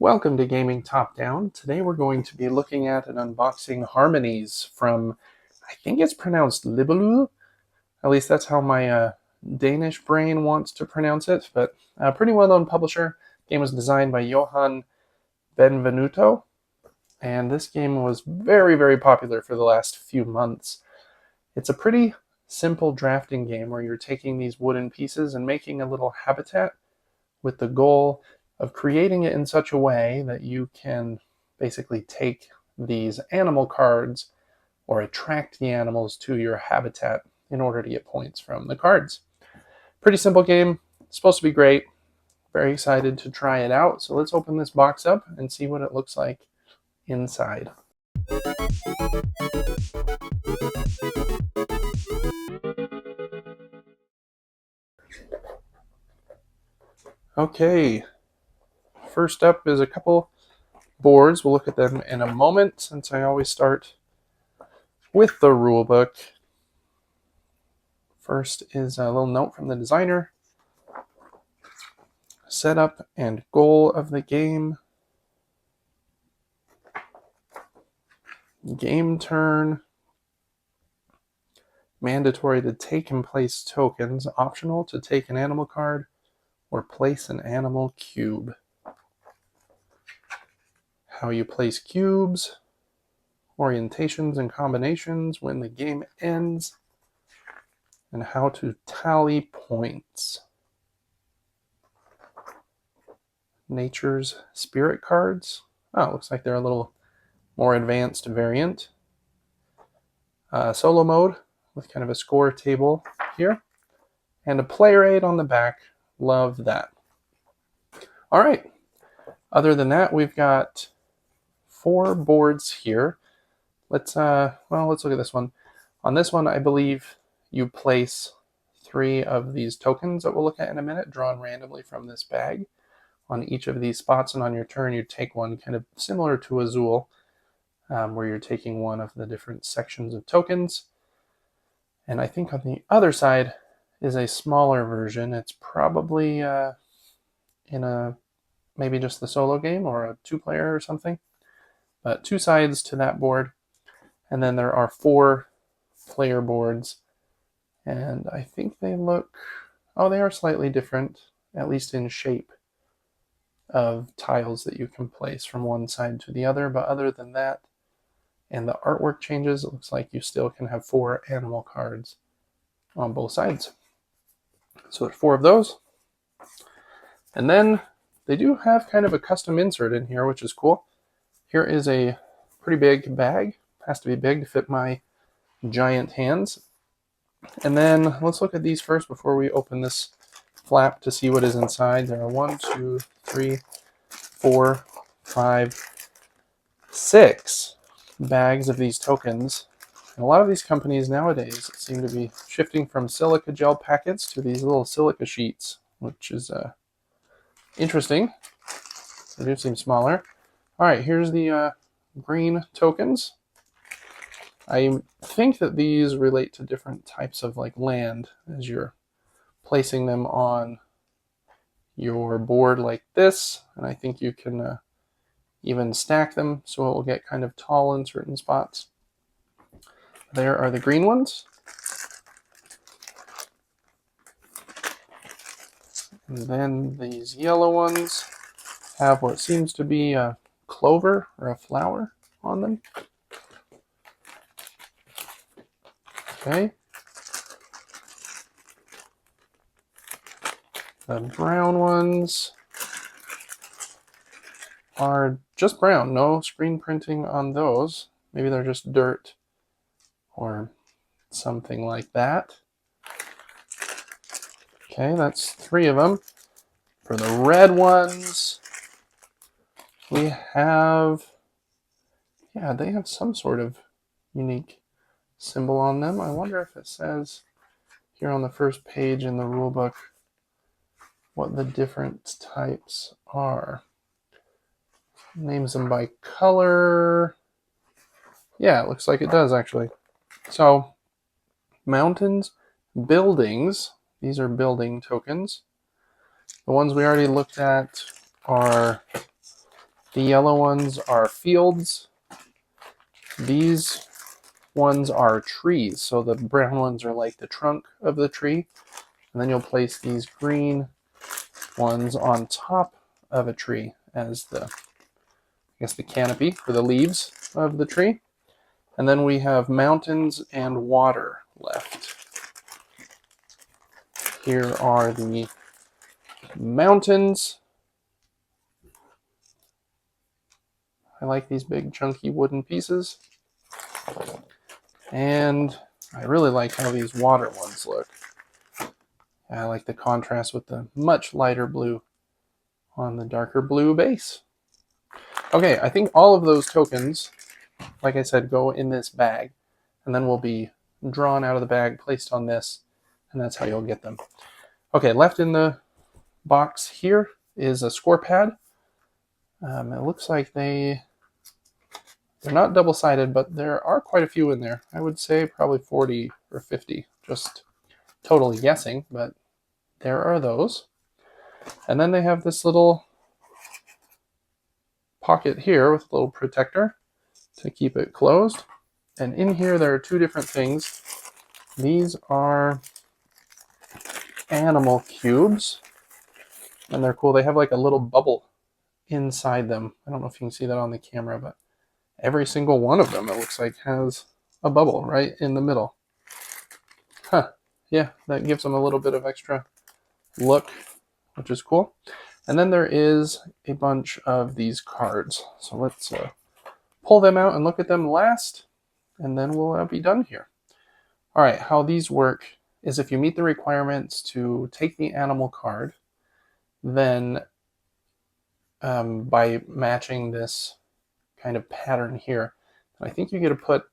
Welcome to Gaming Top Down. Today we're going to be looking at and unboxing Harmonies from, I think it's pronounced Libelul. At least that's how my Danish brain wants to pronounce it, but a pretty well-known publisher. The game was designed by Johan Benvenuto, and this game was very, very popular for the last few months. It's a pretty simple drafting game where you're taking these wooden pieces and making a little habitat with the goal of creating it in such a way that you can basically take these animal cards or attract the animals to your habitat in order to get points from the cards. Pretty simple game. It's supposed to be great. Very excited to try it out. So let's open this box up and see what it looks like inside. Okay, first up is a couple boards. We'll look at them in a moment, since I always start with the rule book. First is a little note from the designer. Setup and goal of the game. Game turn. Mandatory to take and place tokens. Optional to take an animal card or place an animal cube. How you place cubes. Orientations and combinations when the game ends. And how to tally points. Nature's Spirit cards. Oh, it looks like they're a little more advanced variant. Solo mode with kind of a score table here. And a player aid on the back. Love that. All right. Other than that, we've got 4 boards here. Let's look at this one. On this one, I believe you place 3 of these tokens that we'll look at in a minute, drawn randomly from this bag on each of these spots, and on your turn you take one, kind of similar to Azul, where you're taking one of the different sections of tokens. And I think on the other side is a smaller version. It's probably in a maybe just the solo game or a 2-player or something. But 2 sides to that board. And then there are 4 player boards. And I think they are slightly different, at least in shape, of tiles that you can place from one side to the other. But other than that, and the artwork changes, it looks like you still can have 4 animal cards on both sides. So there's 4 of those. And then they do have kind of a custom insert in here, which is cool. Here is a pretty big bag. Has to be big to fit my giant hands. And then let's look at these first before we open this flap to see what is inside. There are 1, 2, 3, 4, 5, 6 bags of these tokens. And a lot of these companies nowadays seem to be shifting from silica gel packets to these little silica sheets, which is interesting. They do seem smaller. All right, here's the green tokens. I think that these relate to different types of land as you're placing them on your board like this. And I think you can even stack them so it will get kind of tall in certain spots. There are the green ones. And then these yellow ones have what seems to be a clover or a flower on them. Okay. The brown ones are just brown, no screen printing on those. Maybe they're just dirt or something like that. Okay, that's 3 of them. For the red ones, we have, they have some sort of unique symbol on them. I wonder if it says here on the first page in the rule book what the different types are. Names them by color. Yeah, it looks like it does actually. So, mountains, buildings, these are building tokens. The ones we already looked at are The yellow ones are fields. These ones are trees. So the brown ones are like the trunk of the tree. And then you'll place these green ones on top of a tree as the, I guess, the canopy for the leaves of the tree. And then we have mountains and water left. Here are the mountains. I like these big chunky wooden pieces. And I really like how these water ones look. I like the contrast with the much lighter blue on the darker blue base. Okay, I think all of those tokens, like I said, go in this bag, and then will be drawn out of the bag, placed on this, and that's how you'll get them. Okay, left in the box here is a score pad. It looks like they're not double-sided, but there are quite a few in there. I would say probably 40 or 50, just totally guessing, but there are those. And then they have this little pocket here with a little protector to keep it closed. And in here there are two different things. These are animal cubes, and they're cool. They have like a little bubble inside them. I don't know if you can see that on the camera, but every single one of them, it looks like, has a bubble right in the middle. Huh. Yeah, that gives them a little bit of extra look, which is cool. And then there is a bunch of these cards. So let's pull them out and look at them last, and then we'll be done here. All right, how these work is if you meet the requirements to take the animal card, then by matching this kind of pattern here, I think you get to put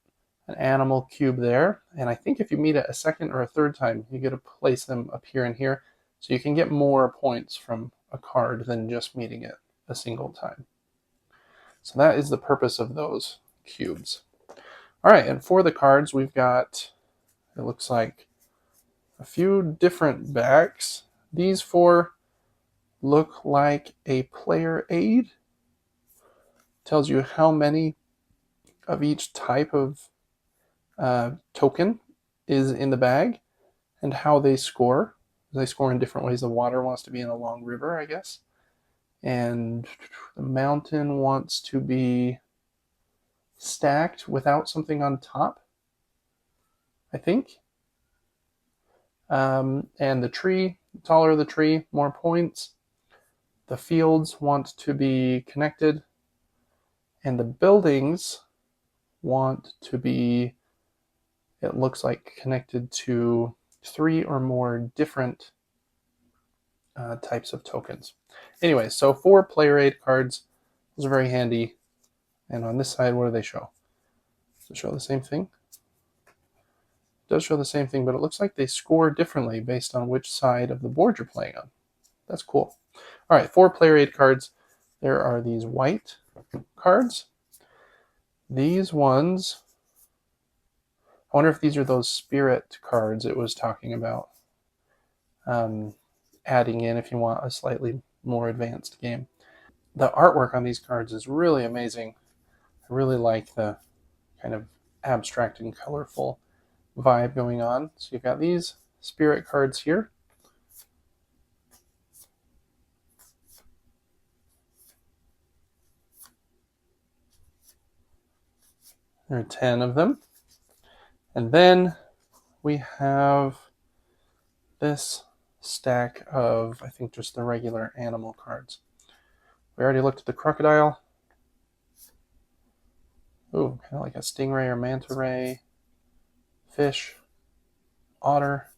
an animal cube there, and I think if you meet it a second or a third time, you get to place them up here and here, so you can get more points from a card than just meeting it a single time. So that is the purpose of those cubes. All right, and for the cards, we've got, it looks like, a few different backs. These four look like a player aid. Tells you how many of each type of token is in the bag and how they score. They score in different ways. The water wants to be in a long river, I guess. And the mountain wants to be stacked without something on top, I think. And the tree, the taller the tree, more points. The fields want to be connected. And the buildings want to be, it looks like, connected to 3 or more different types of tokens. Anyway, so 4 player aid cards. Those are very handy. And on this side, what do they show? Does it show the same thing? It does show the same thing, but it looks like they score differently based on which side of the board you're playing on. That's cool. All right, 4 player aid cards. There are these white cards. These ones, I wonder if these are those spirit cards it was talking about. Adding in if you want a slightly more advanced game. The artwork on these cards is really amazing. I really like the kind of abstract and colorful vibe going on. So you've got these spirit cards here. There are 10 of them. And then we have this stack of, I think, just the regular animal cards. We already looked at the crocodile. Ooh, kind of like a stingray or manta ray. Fish. Otter.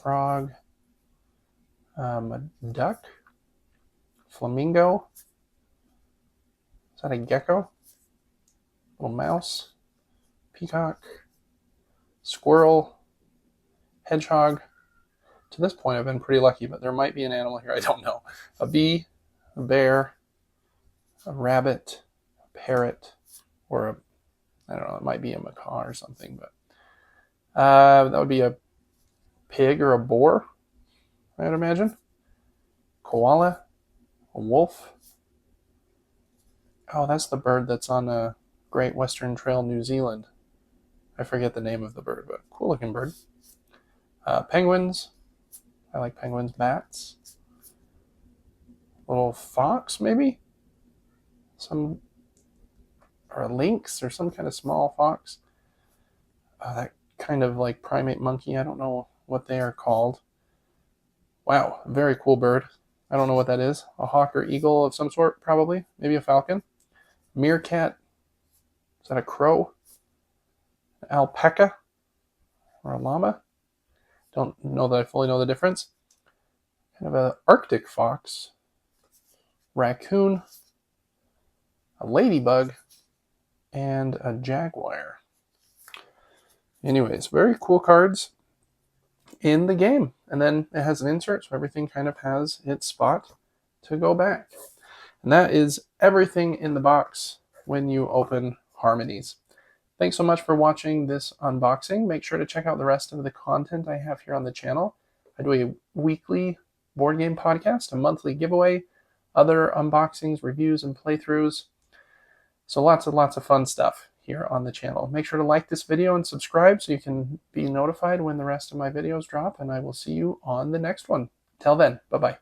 Frog. A duck. Flamingo. Is that a gecko? Little mouse. Peacock. Squirrel. Hedgehog. To this point, I've been pretty lucky, but there might be an animal here. I don't know. A bee, a bear, a rabbit, a parrot, or I don't know, it might be a macaw or something, but that would be a pig or a boar, I'd imagine. Koala, a wolf, Oh, that's the bird that's on a Great Western Trail, New Zealand. I forget the name of the bird, but cool looking bird. Penguins. I like penguins. Bats. Little fox, maybe? Or a lynx or some kind of small fox. That kind of like primate monkey. I don't know what they are called. Wow, very cool bird. I don't know what that is. A hawk or eagle of some sort, probably. Maybe a falcon. Meerkat. Is that a crow? An alpaca? Or a llama? Don't know that I fully know the difference. Kind of an Arctic fox. Raccoon. A ladybug. And a jaguar. Anyways, very cool cards in the game. And then it has an insert, so everything kind of has its spot to go back. And that is everything in the box when you open Harmonies. Thanks so much for watching this unboxing. Make sure to check out the rest of the content I have here on the channel. I do a weekly board game podcast, a monthly giveaway, other unboxings, reviews, and playthroughs. So lots and lots of fun stuff here on the channel. Make sure to like this video and subscribe so you can be notified when the rest of my videos drop, and I will see you on the next one. Till then, bye-bye.